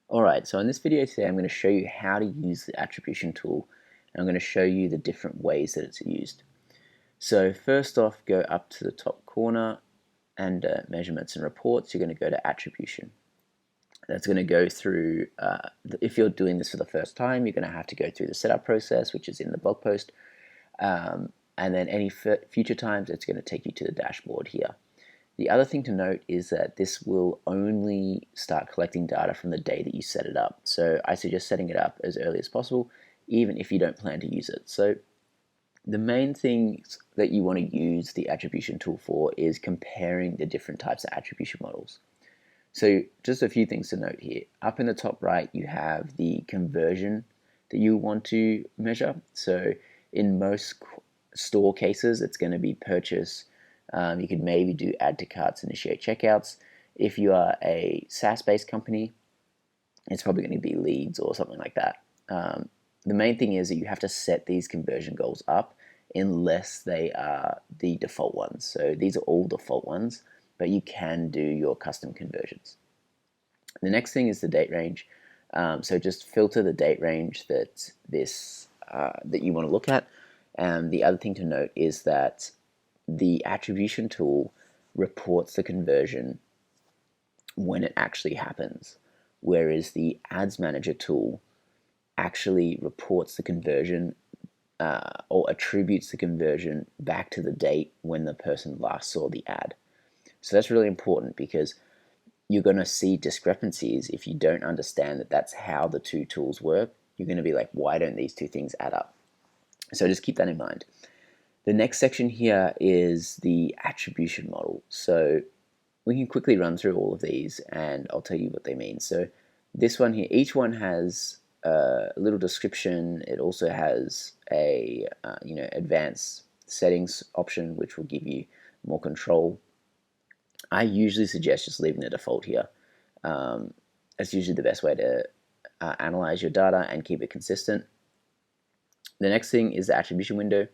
Alright, so in this video today I'm going to show you how to use the attribution tool, and I'm going to show you the different ways that it's used. So first off, go up to the top corner and measurements and reports. You're going to go to attribution. That's going to go through, if you're doing this for the first time, you're going to have to go through the setup process, which is in the blog post, and then any future times it's going to take you to the dashboard here. The other thing to note is that this will only start collecting data from the day that you set it up. So I suggest setting it up as early as possible, even if you don't plan to use it. So the main things that you want to use the attribution tool for is comparing the different types of attribution models. So just a few things to note here. Up in the top right, you have the conversion that you want to measure. So in most store cases, it's going to be purchase. You could maybe do add to carts, initiate checkouts. If you are a SaaS-based company, it's probably going to be leads or something like that. The main thing is that you have to set these conversion goals up unless they are the default ones. So these are all default ones, but you can do your custom conversions. The next thing is the date range. So just filter the date range that you want to look at. And the other thing to note is that the attribution tool reports the conversion when it actually happens, whereas the ads manager tool actually reports the conversion or attributes the conversion back to the date when the person last saw the ad. So that's really important because you're going to see discrepancies if you don't understand that that's how the two tools work. You're going to be like, why don't these two things add up? So just keep that in mind. The next section here is the attribution model. So we can quickly run through all of these and I'll tell you what they mean. So this one here, each one has a little description. It also has a advanced settings option, which will give you more control. I usually suggest just leaving the default here. That's usually the best way to analyze your data and keep it consistent. The next thing is the attribution window.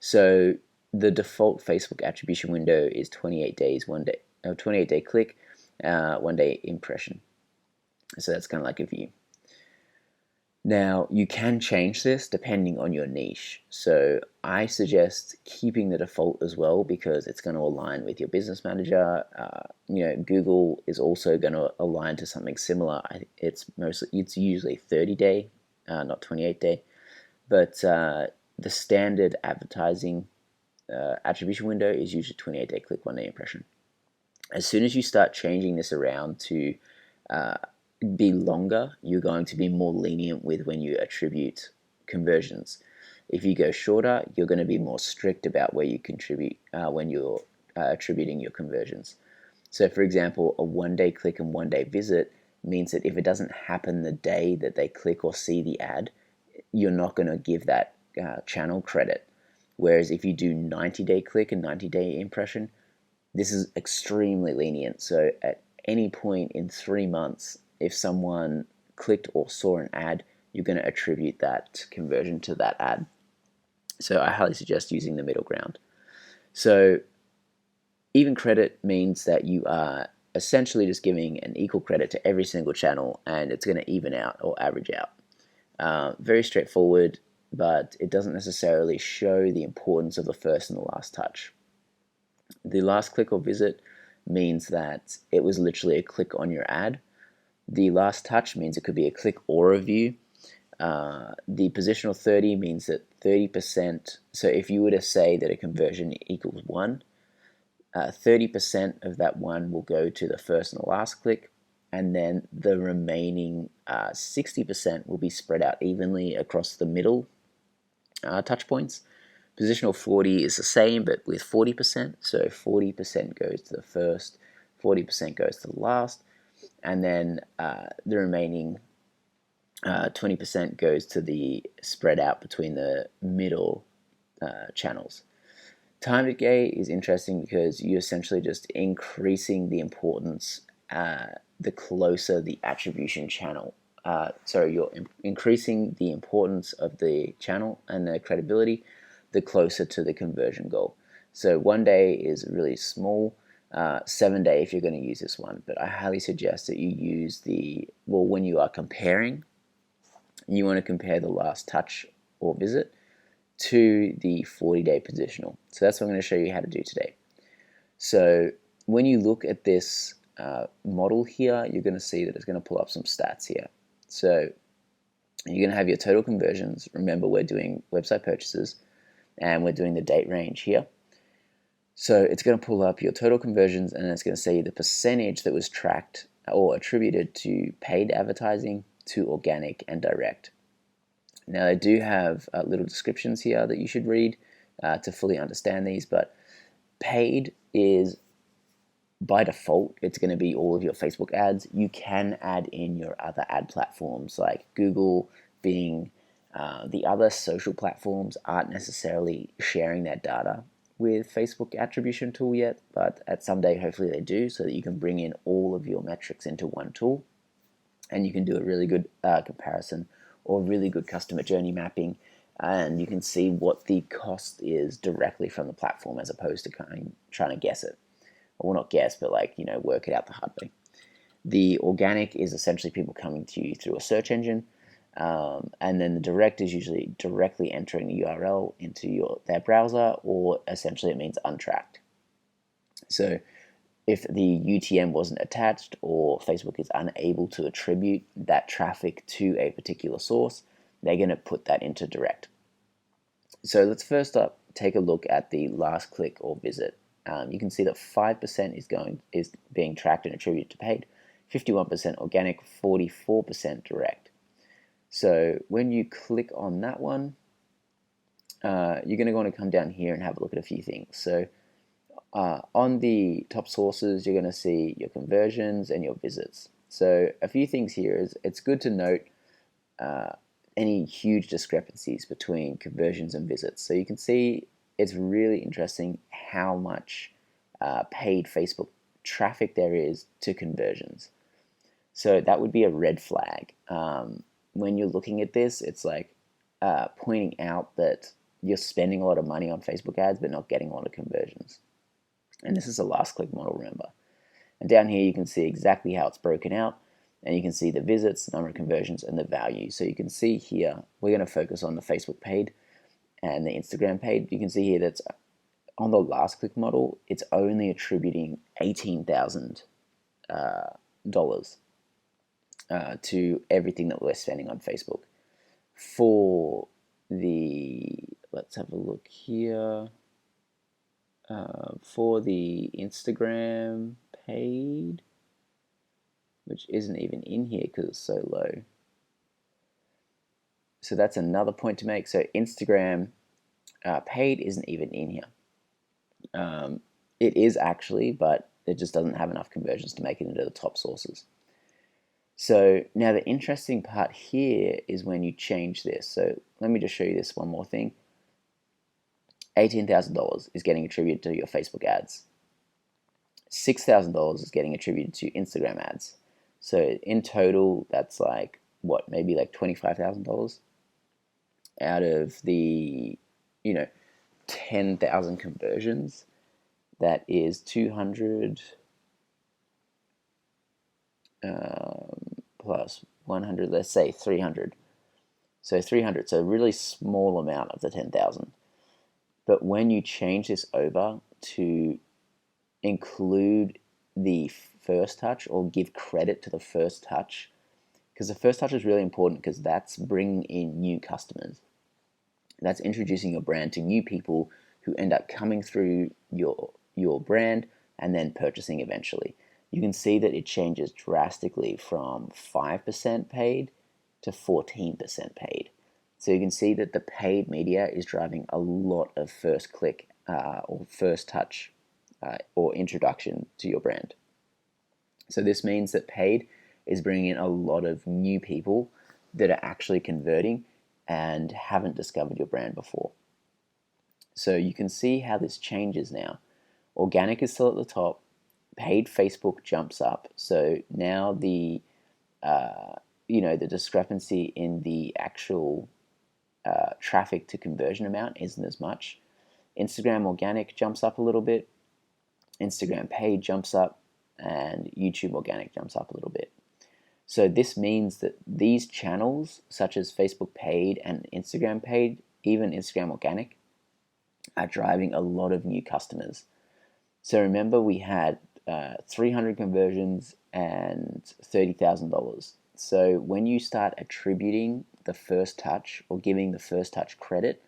So the default Facebook attribution window is 28 days, 28 day click, 1 day impression. So that's kind of like a view. Now you can change this depending on your niche. So I suggest keeping the default as well because it's going to align with your business manager. Google is also going to align to something similar. It's usually 30 day, not 28 day, but the standard advertising attribution window is usually 28 day click, 1 day impression. As soon as you start changing this around to be longer, you're going to be more lenient with when you attribute conversions. If you go shorter, you're going to be more strict about where you contribute when you're attributing your conversions. So for example, a 1 day click and 1 day visit means that if it doesn't happen the day that they click or see the ad, you're not going to give that channel credit. Whereas if you do 90 day click and 90 day impression, this is extremely lenient. So at any point in 3 months, if someone clicked or saw an ad, you're going to attribute that conversion to that ad. So I highly suggest using the middle ground. So even credit means that you are essentially just giving an equal credit to every single channel, and it's going to even out or average out. Very straightforward, but it doesn't necessarily show the importance of the first and the last touch. The last click or visit means that it was literally a click on your ad. The last touch means it could be a click or a view. The positional 30 means that 30%, so if you were to say that a conversion equals 1, 30% of that 1 will go to the first and the last click, and then the remaining 60% will be spread out evenly across the middle touch points. Positional 40 is the same, but with 40%. So 40% goes to the first, 40% goes to the last, and then the remaining 20% goes to the spread out between the middle channels. Time decay is interesting because you're essentially just increasing the importance the closer the attribution channel. You're increasing the importance of the channel and the credibility the closer to the conversion goal. So 1 day is really small. 7-day if you're going to use this one, but I highly suggest that you use when you are comparing, you want to compare the last touch or visit to the 40-day positional. So that's what I'm going to show you how to do today. So when you look at this model here, you're going to see that it's going to pull up some stats here. So you're going to have your total conversions. Remember, we're doing website purchases and we're doing the date range here. So it's going to pull up your total conversions, and it's going to say the percentage that was tracked or attributed to paid advertising, to organic and direct. Now they do have little descriptions here that you should read to fully understand these, but paid is by default, it's going to be all of your Facebook ads. You can add in your other ad platforms like Google, Bing. The other social platforms aren't necessarily sharing their data with Facebook attribution tool yet, but at some day hopefully they do, so that you can bring in all of your metrics into one tool and you can do a really good comparison or really good customer journey mapping, and you can see what the cost is directly from the platform as opposed to trying to guess it. Well, not guess, but work it out the hard way. The organic is essentially people coming to you through a search engine, and then the direct is usually directly entering the URL into their browser, or essentially it means untracked. So if the UTM wasn't attached, or Facebook is unable to attribute that traffic to a particular source, they're going to put that into direct. So let's first up take a look at the last click or visit. You can see that 5% is being tracked and attributed to paid, 51% organic, 44% direct. So when you click on that one, you're going to want to come down here and have a look at a few things. So on the top sources, you're going to see your conversions and your visits. So a few things here is it's good to note any huge discrepancies between conversions and visits. So you can see it's really interesting how much paid Facebook traffic there is to conversions. So that would be a red flag. When you're looking at this, it's like pointing out that you're spending a lot of money on Facebook ads but not getting a lot of conversions. And this is a last click model, remember. And down here you can see exactly how it's broken out, and you can see the visits, number of conversions, and the value. So you can see here, we're going to focus on the Facebook paid and the Instagram paid. You can see here that's on the last click model, it's only attributing $18,000 to everything that we're spending on Facebook. For let's have a look here. For the Instagram paid, which isn't even in here because it's so low. So that's another point to make. So Instagram paid isn't even in here. It is actually, but it just doesn't have enough conversions to make it into the top sources. So now the interesting part here is when you change this. So let me just show you this one more thing. $18,000 is getting attributed to your Facebook ads. $6,000 is getting attributed to Instagram ads. So in total, that's maybe $25,000 out of the 10,000 conversions. That is 200 plus 100. Let's say 300. So 300. So a really small amount of the 10,000. But when you change this over to include the first touch or give credit to the first touch, because the first touch is really important because that's bringing in new customers. That's introducing your brand to new people who end up coming through your brand and then purchasing eventually. You can see that it changes drastically from 5% paid to 14% paid. So you can see that the paid media is driving a lot of first click or first touch or introduction to your brand. So this means that paid is bringing in a lot of new people that are actually converting and haven't discovered your brand before. So you can see how this changes now. Organic is still at the top. Paid Facebook jumps up. So now the discrepancy in the actual traffic to conversion amount isn't as much. Instagram organic jumps up a little bit. Instagram paid jumps up, and YouTube organic jumps up a little bit. So this means that these channels, such as Facebook paid and Instagram paid, even Instagram organic, are driving a lot of new customers. So remember, we had 300 conversions and $30,000. So when you start attributing the first touch or giving the first touch credit,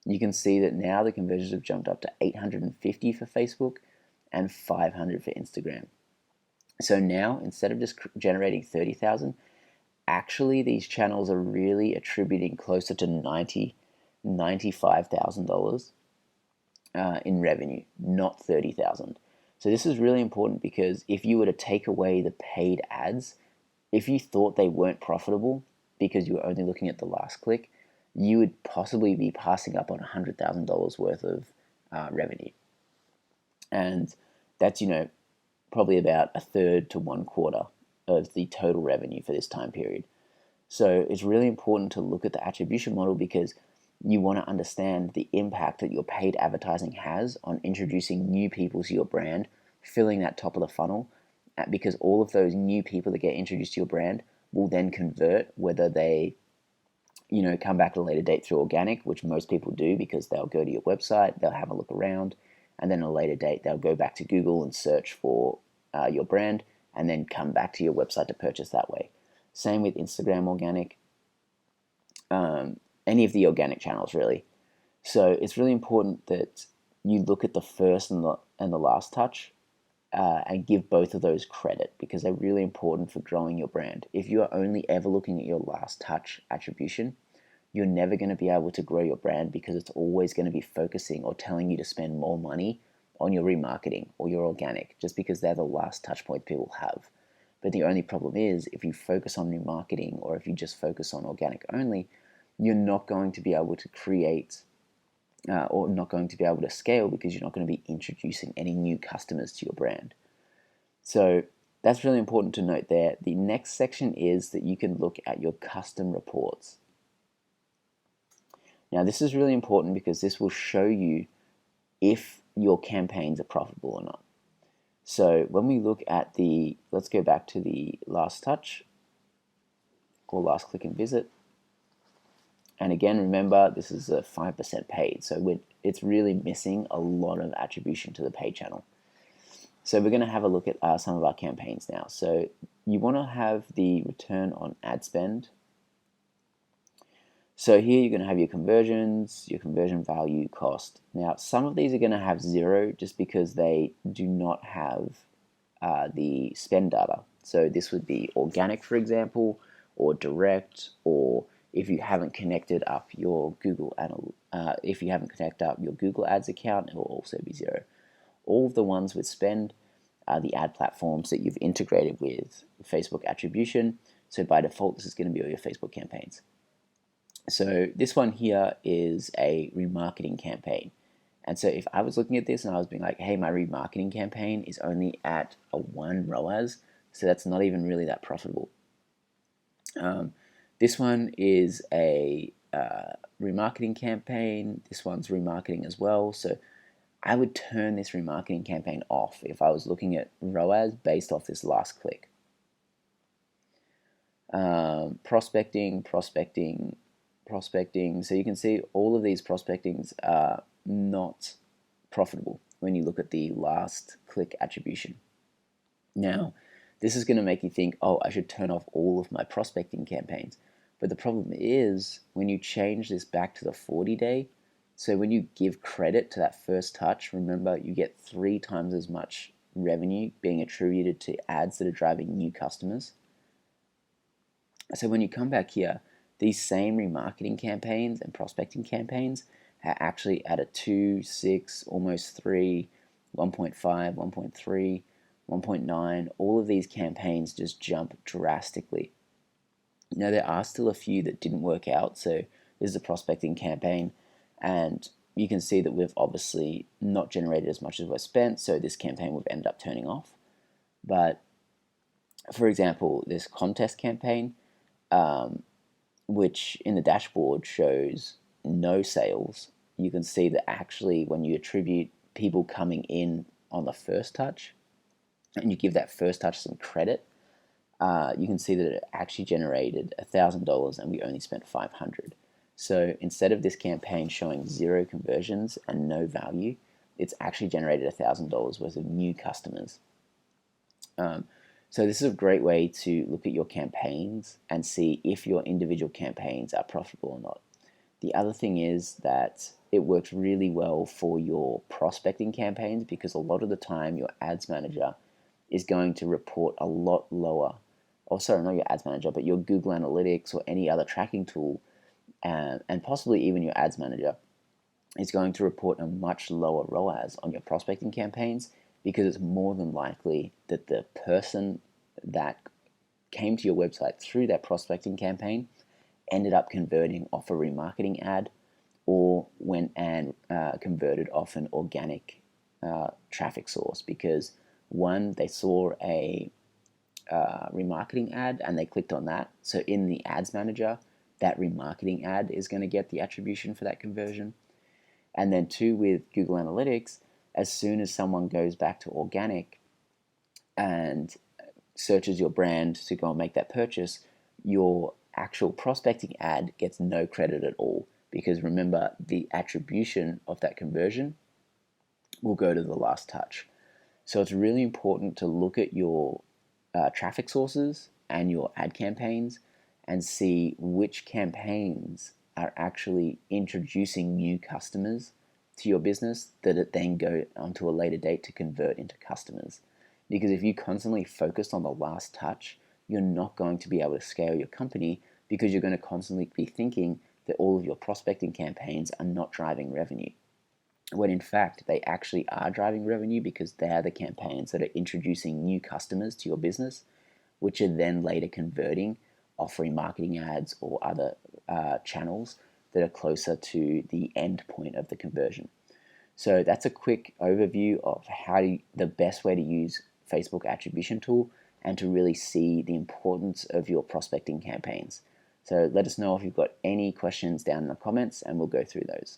you can see that now the conversions have jumped up to 850 for Facebook and 500 for Instagram. So now, instead of just generating 30,000, actually these channels are really attributing closer to $95,000 in revenue, not 30,000. So this is really important, because if you were to take away the paid ads, if you thought they weren't profitable because you were only looking at the last click, you would possibly be passing up on $100,000 worth of revenue. And that's, probably about a third to 1/4 of the total revenue for this time period. So it's really important to look at the attribution model, because you want to understand the impact that your paid advertising has on introducing new people to your brand, filling that top of the funnel, because all of those new people that get introduced to your brand will then convert, whether they come back at a later date through organic, which most people do because they'll go to your website, they'll have a look around, and then at a later date they'll go back to Google and search for your brand, and then come back to your website to purchase that way. Same with Instagram organic, any of the organic channels really. So it's really important that you look at the first and the last touch, and give both of those credit, because they're really important for growing your brand. If you are only ever looking at your last touch attribution, you're never going to be able to grow your brand, because it's always going to be focusing or telling you to spend more money on your remarketing or your organic, just because they're the last touch point people have. But the only problem is, if you focus on remarketing, or if you just focus on organic only, you're not going to be able to create or not going to be able to scale, because you're not going to be introducing any new customers to your brand. So that's really important to note there. The next section is that you can look at your custom reports. Now this is really important, because this will show you if your campaigns are profitable or not. So when we look at let's go back to the last touch or last click and visit. And again, remember, this is a 5% paid, so it's really missing a lot of attribution to the paid channel. So we're going to have a look at some of our campaigns now. So you want to have the return on ad spend. So here you're going to have your conversions, your conversion value, cost. Now some of these are going to have 0, just because they do not have the spend data. So this would be organic, for example, or direct, or if you haven't connected up your Google Ads account, it will also be 0. All of the ones with spend are the ad platforms that you've integrated with Facebook Attribution. So by default, this is going to be all your Facebook campaigns. So this one here is a remarketing campaign. And so if I was looking at this and I was being like, hey, my remarketing campaign is only at a 1 ROAS, so that's not even really that profitable. This one is a remarketing campaign. This one's remarketing as well. So I would turn this remarketing campaign off if I was looking at ROAS based off this last click. Prospecting. So you can see all of these prospectings are not profitable when you look at the last click attribution. Now, this is going to make you think, oh, I should turn off all of my prospecting campaigns. But the problem is, when you change this back to the 40-day, so when you give credit to that first touch, remember, you get 3 times as much revenue being attributed to ads that are driving new customers. So when you come back here, these same remarketing campaigns and prospecting campaigns are actually at a 2, 6, almost 3, 1.5, 1.3, 1.9. All of these campaigns just jump drastically. Now there are still a few that didn't work out. So this is a prospecting campaign, and you can see that we've obviously not generated as much as we've spent, so this campaign we've ended up turning off. But for example, this contest campaign, which in the dashboard shows no sales, you can see that actually when you attribute people coming in on the first touch, and you give that first touch some credit, you can see that it actually generated $1,000 and we only spent 500. So instead of this campaign showing 0 conversions and no value, it's actually generated $1,000 worth of new customers. So this is a great way to look at your campaigns and see if your individual campaigns are profitable or not. The other thing is that it works really well for your prospecting campaigns, because a lot of the time your ads manager is going to report a lot lower, or sorry, not your ads manager, but your Google Analytics or any other tracking tool, and possibly even your ads manager is going to report a much lower ROAS on your prospecting campaigns, because it's more than likely that the person that came to your website through that prospecting campaign ended up converting off a remarketing ad, or went and converted off an organic traffic source, because one, they saw a remarketing ad and they clicked on that. So in the ads manager, that remarketing ad is going to get the attribution for that conversion. And then two, with Google Analytics, as soon as someone goes back to organic and searches your brand to go and make that purchase, your actual prospecting ad gets no credit at all, because remember, the attribution of that conversion will go to the last touch. So it's really important to look at your traffic sources and your ad campaigns and see which campaigns are actually introducing new customers to your business that it then go onto a later date to convert into customers. Because if you constantly focus on the last touch, you're not going to be able to scale your company, because you're going to constantly be thinking that all of your prospecting campaigns are not driving revenue, when in fact they actually are driving revenue, because they are the campaigns that are introducing new customers to your business, which are then later converting off remarketing ads or other channels that are closer to the end point of the conversion. So that's a quick overview of the best way to use Facebook attribution tool and to really see the importance of your prospecting campaigns. So let us know if you've got any questions down in the comments and we'll go through those.